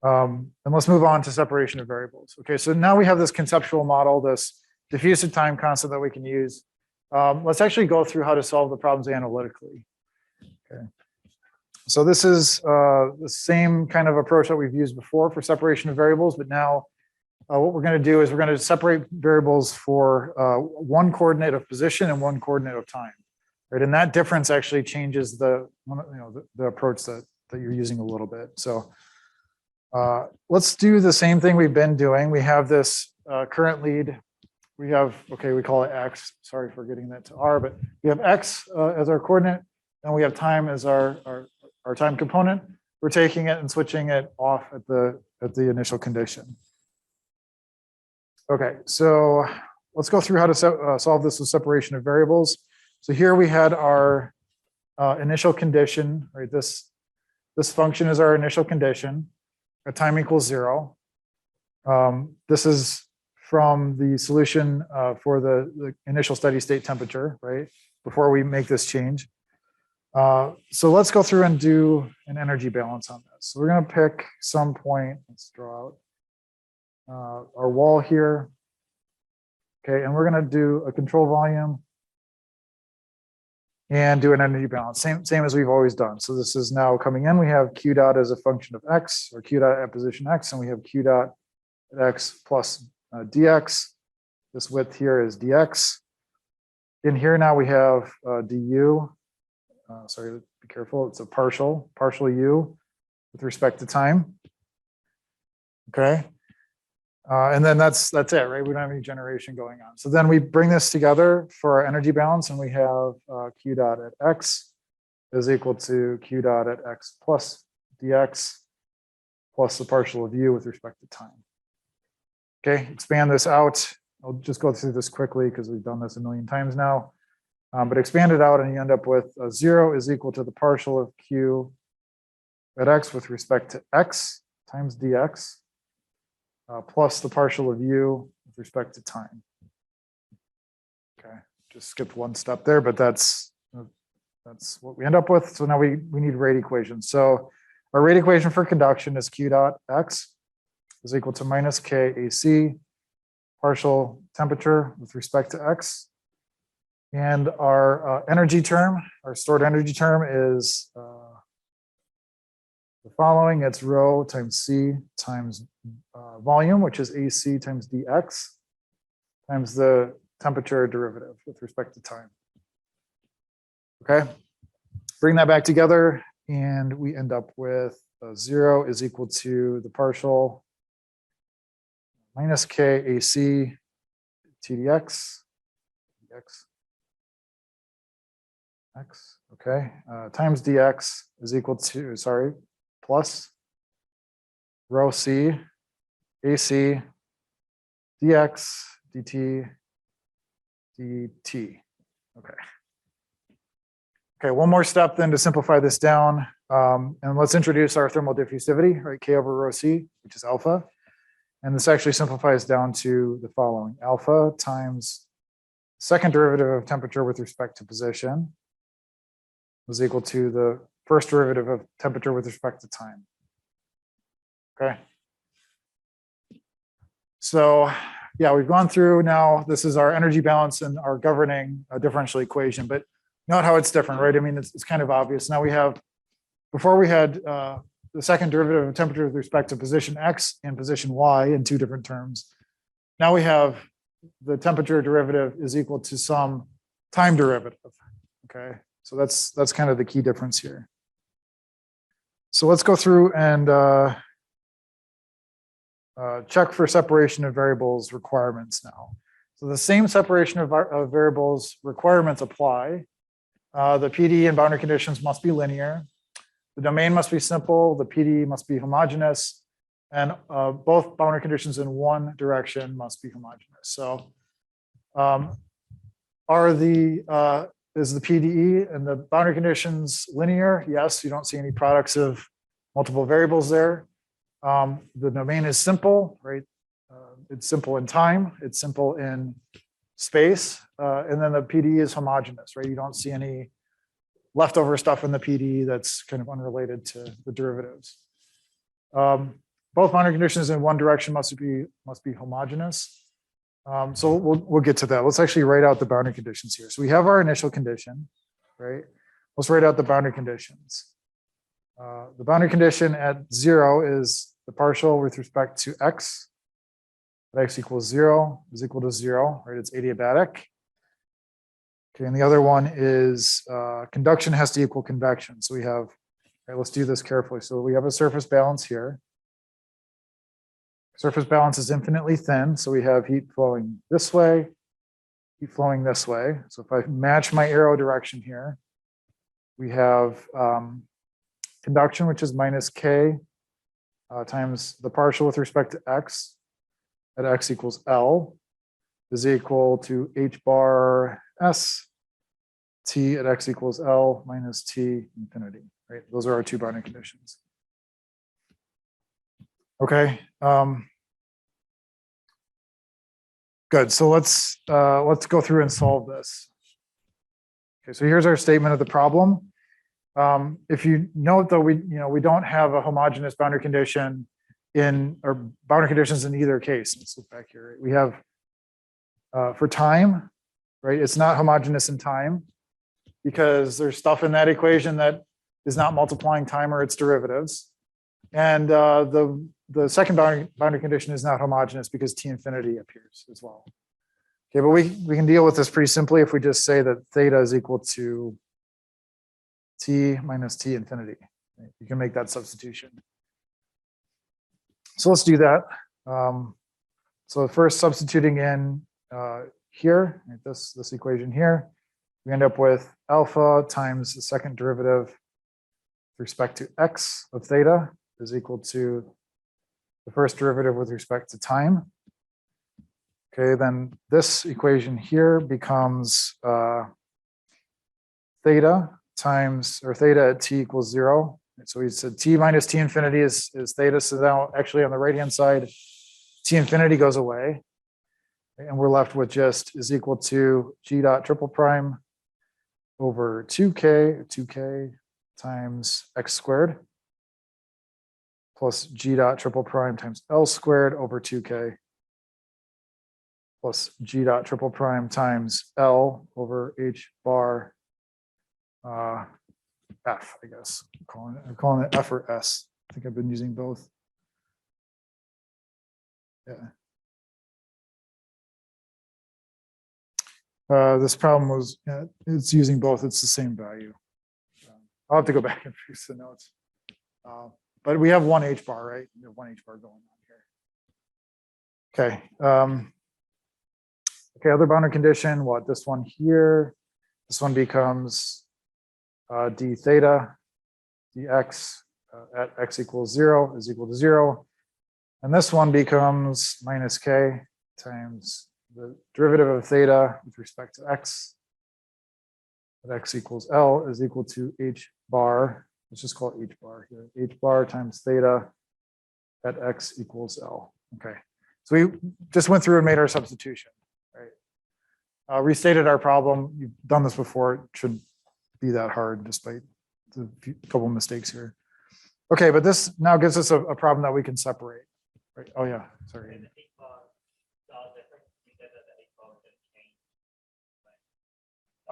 And let's move on to separation of variables. Okay, so now we have this conceptual model, this diffusive time constant that we can use. Let's actually go through how to solve the problems analytically. Okay. So this is the same kind of approach that we've used before for separation of variables, but now what we're going to do is we're going to separate variables for one coordinate of position and one coordinate of time, right? And that difference actually changes the approach that you're using a little bit. So let's do the same thing we've been doing. We have this current lead. We have, okay, we call it X. Sorry for getting that to R, but we have X as our coordinate, and we have time as our time component. We're taking it and switching it off at the initial condition. Okay, so let's go through how to solve this with separation of variables. So here we had our initial condition, right? This function is our initial condition at time equals 0. This is from the solution for the initial steady state temperature, right? Before we make this change. So let's go through and do an energy balance on this. So we're going to pick some point. Let's draw out our wall here. Okay, and we're going to do a control volume and do an energy balance. Same as we've always done. So this is now coming in. We have Q dot as a function of X, or Q dot at position X, and we have Q dot at X plus dx. This width here is dx. In here now we have du. Sorry, be careful. It's a partial u with respect to time. Okay. And then that's it, right? We don't have any generation going on. So then we bring this together for our energy balance, and we have Q dot at X is equal to Q dot at X plus dx plus the partial of u with respect to time. Okay, expand this out. I'll just go through this quickly because we've done this a million times now. But expand it out and you end up with 0 is equal to the partial of Q at X with respect to X times dx. Plus the partial of u with respect to time. Okay, just skipped one step there, but that's what we end up with. So now we need rate equations. So our rate equation for conduction is Q dot X is equal to minus K AC, partial temperature with respect to X. And our energy term, our stored energy term is the following. It's rho times C times volume, which is AC times dx, times the temperature derivative with respect to time. Okay, bring that back together, and we end up with 0 is equal to the partial minus K AC TDX, X, okay, times dx is equal to, plus rho C AC dx dt dt. Okay, one more step then to simplify this down. And let's introduce our thermal diffusivity, right? K over rho C, which is alpha. And this actually simplifies down to the following: alpha times second derivative of temperature with respect to position was equal to the first derivative of temperature with respect to time. Okay. So yeah, we've gone through now. This is our energy balance and our governing differential equation, but note how it's different, right? I mean, it's kind of obvious. Now we have, before we had the second derivative of temperature with respect to position X and position Y in two different terms. Now we have the temperature derivative is equal to some time derivative. Okay, so that's kind of the key difference here. So let's go through and check for separation of variables requirements now. So the same separation of variables requirements apply. The PD and boundary conditions must be linear. The domain must be simple. The PD must be homogeneous. And both boundary conditions in one direction must be homogeneous. So is the PDE and the boundary conditions linear? Yes, you don't see any products of multiple variables there. The domain is simple, right? It's simple in time, it's simple in space, and then the PDE is homogeneous, right? You don't see any leftover stuff in the PDE that's kind of unrelated to the derivatives. both boundary conditions in one direction must be homogeneous. So we'll get to that. Let's actually write out the boundary conditions here. So we have our initial condition, right? Let's write out the boundary conditions. The boundary condition at 0 is the partial with respect to x. At x equals 0 is equal to 0, right? It's adiabatic. Okay, and the other one is conduction has to equal convection. So we have, right, let's do this carefully. So we have a surface balance here. Surface balance is infinitely thin, so we have heat flowing this way, heat flowing this way. So if I match my arrow direction here, we have conduction, which is minus K times the partial with respect to X at X equals L is equal to H bar S T at X equals L minus T infinity, right? Those are our two boundary conditions. Okay. Good. So let's go through and solve this. Okay. So here's our statement of the problem. If you note, though, we don't have a homogeneous boundary condition or boundary conditions in either case. Let's look back here. We have for time, right? It's not homogeneous in time because there's stuff in that equation that is not multiplying time or its derivatives. And the second boundary condition is not homogeneous because T infinity appears as well. Okay, but we can deal with this pretty simply if we just say that theta is equal to T minus T infinity. Right? You can make that substitution. So let's do that. So first substituting in here, right, this equation here, we end up with alpha times the second derivative with respect to x of theta is equal to the first derivative with respect to time. Okay, then this equation here becomes theta times, or theta at t equals 0. So we said t minus t infinity is theta. So now actually on the right-hand side, t infinity goes away. And we're left with just is equal to g dot triple prime over 2k times x squared plus g dot triple prime times L squared over 2k plus g dot triple prime times L over H bar F, I guess. I'm calling it F or S. I think I've been using both. Yeah. This problem was, it's using both. It's the same value. I'll have to go back and fix the notes. But we have one H bar, right? We have one H bar going on here. Okay. Okay, other boundary condition, what? This one here. This one becomes d theta dx at x equals 0 is equal to 0. And this one becomes minus k times the derivative of theta with respect to x at x equals L is equal to H bar. Let's just call it H bar here. H bar times theta at x equals L. Okay. So we just went through and made our substitution, right? Restated our problem. You've done this before. It shouldn't be that hard despite the couple of mistakes here. Okay, but this now gives us a problem that we can separate. Right? Oh yeah, sorry.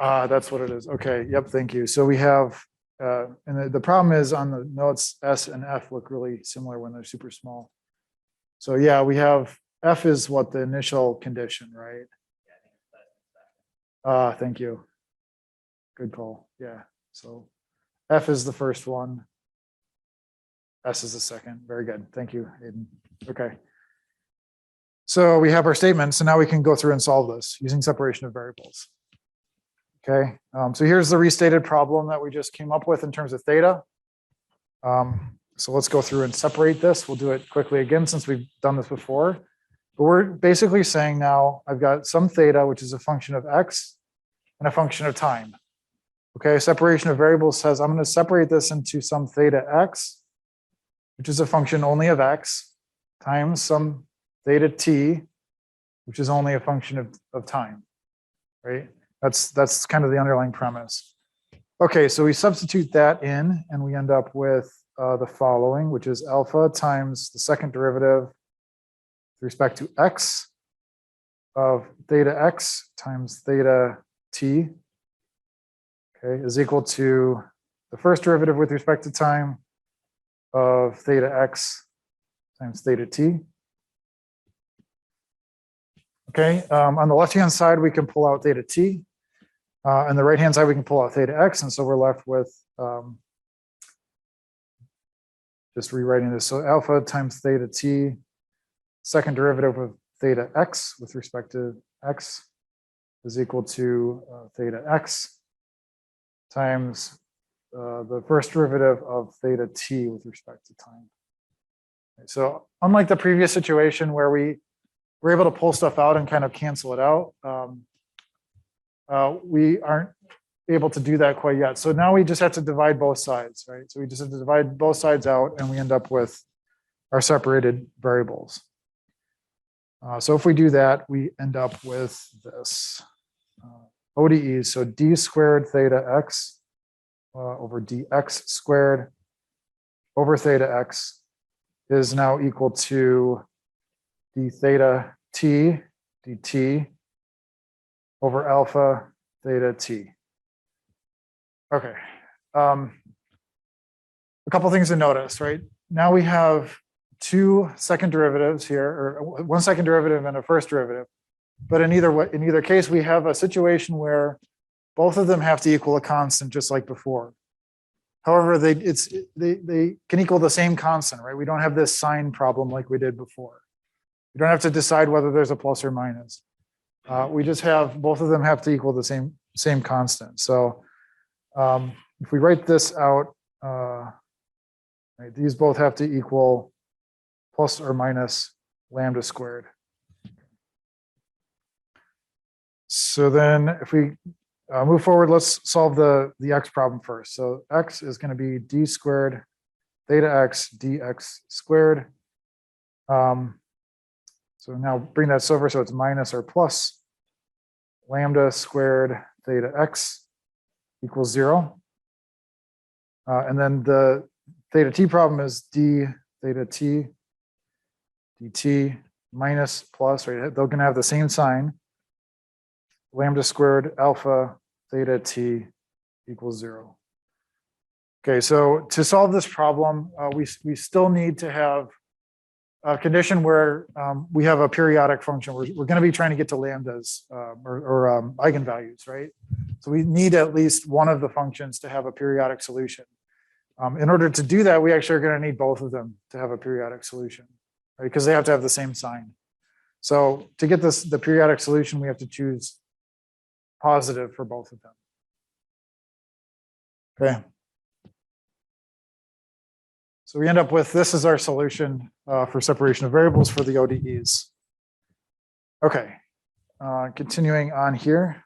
That's what it is. Okay, yep, thank you. So we have, and the problem is on the notes, S and F look really similar when they're super small. So yeah, we have F is what the initial condition, right? Thank you. Good call. Yeah. So F is the first one. S is the second. Very good. Thank you, Aiden. Okay. So we have our statement. So now we can go through and solve this using separation of variables. Okay. So here's the restated problem that we just came up with in terms of theta. So let's go through and separate this. We'll do it quickly again since we've done this before. But we're basically saying now I've got some theta, which is a function of x and a function of time. Okay, separation of variables says I'm going to separate this into some theta x, which is a function only of x, times some theta t, which is only a function of time, right? That's kind of the underlying premise. Okay, so we substitute that in and we end up with the following, which is alpha times the second derivative with respect to x of theta x times theta t, okay, is equal to the first derivative with respect to time of theta x times theta t. Okay, on the left-hand side, we can pull out theta t. On the right-hand side, we can pull out theta x, and so we're left with just rewriting this. So alpha times theta t, second derivative of theta x with respect to x is equal to theta x times the first derivative of theta t with respect to time. Okay, so unlike the previous situation where we were able to pull stuff out and kind of cancel it out, we aren't able to do that quite yet. So now we just have to divide both sides, right? So we just have to divide both sides out and we end up with our separated variables. So if we do that, we end up with this ODEs. So d squared theta x over dx squared over theta x is now equal to d theta t dt over alpha theta t. Okay. A couple things to notice, right? Now we have two second derivatives here, or one second derivative and a first derivative. But in either case, we have a situation where both of them have to equal a constant, just like before. However, they can equal the same constant, right? We don't have this sign problem like we did before. We don't have to decide whether there's a plus or minus. We just have both of them have to equal the same constant. So if we write this out, right, these both have to equal plus or minus lambda squared. So then if we move forward, let's solve the x problem first. So x is going to be d squared theta x dx squared. So now bring that over so it's minus or plus lambda squared theta x equals 0. And then the theta t problem is d theta t dt minus plus, right? They're going to have the same sign. Lambda squared alpha theta t equals 0. Okay, so to solve this problem, we still need to have a condition where we have a periodic function. We're going to be trying to get to lambdas or eigenvalues, right? So we need at least one of the functions to have a periodic solution. In order to do that, we actually are going to need both of them to have a periodic solution, right? Because they have to have the same sign. So to get the periodic solution, we have to choose positive for both of them. Okay. So we end up with this is our solution for separation of variables for the ODEs. Okay, continuing on here.